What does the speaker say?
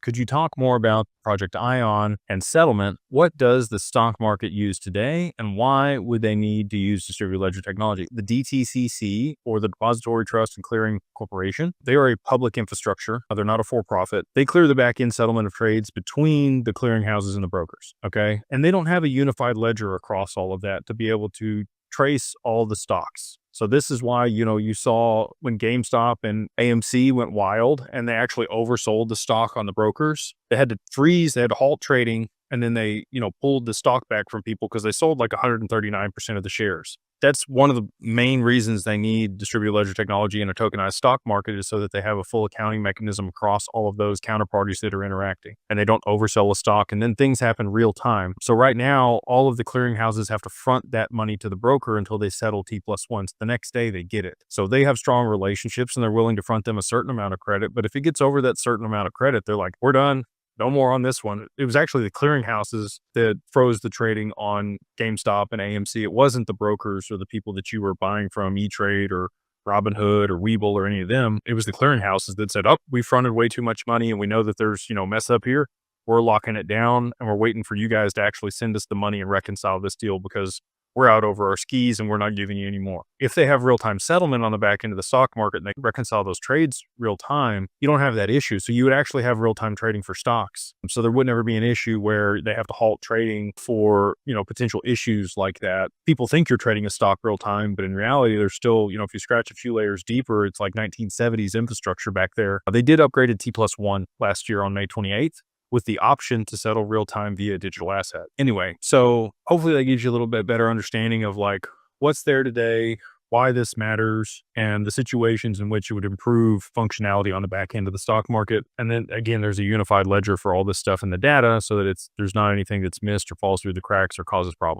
Could you talk more about Project Ion and settlement? What does the stock market use today, and why would they need to use distributed ledger technology? The DTCC, or the Depository Trust and Clearing Corporation, they are a public infrastructure. They're not a for-profit. They clear the back-end settlement of trades between the clearinghouses and the brokers, okay? And they don't have a unified ledger across all of that to be able to trace all the stocks. So this is why, you saw when GameStop and AMC went wild and they actually oversold the stock on the brokers. They had to freeze, they had to halt trading, and then they, pulled the stock back from people because they sold like 139% of the shares. That's one of the main reasons they need distributed ledger technology in a tokenized stock market, is so that they have a full accounting mechanism across all of those counterparties that are interacting, and they don't oversell a stock, and then things happen real time. So right now, all of the clearinghouses have to front that money to the broker until they settle T+1. The next day they get it. So they have strong relationships and they're willing to front them a certain amount of credit. But if it gets over that certain amount of credit, they're like, we're done. No more on this one. It was actually the clearinghouses that froze the trading on GameStop and AMC. It wasn't the brokers or the people that you were buying from, E-Trade or Robinhood or Webull or any of them. It was the clearinghouses that said, we fronted way too much money and we know that there's, mess up here. We're locking it down and we're waiting for you guys to actually send us the money and reconcile this deal, because we're out over our skis and we're not giving you any more. If they have real-time settlement on the back end of the stock market and they reconcile those trades real time, you don't have that issue. So you would actually have real-time trading for stocks. So there would never be an issue where they have to halt trading for, potential issues like that. People think you're trading a stock real time, but in reality, there's still, if you scratch a few layers deeper, it's like 1970s infrastructure back there. They did upgrade to T+1 last year on May 28th. With the option to settle real time via digital asset. Anyway, so hopefully that gives you a little bit better understanding of like what's there today, why this matters, and the situations in which it would improve functionality on the back end of the stock market. And then again, there's a unified ledger for all this stuff in the data so that there's not anything that's missed or falls through the cracks or causes problems.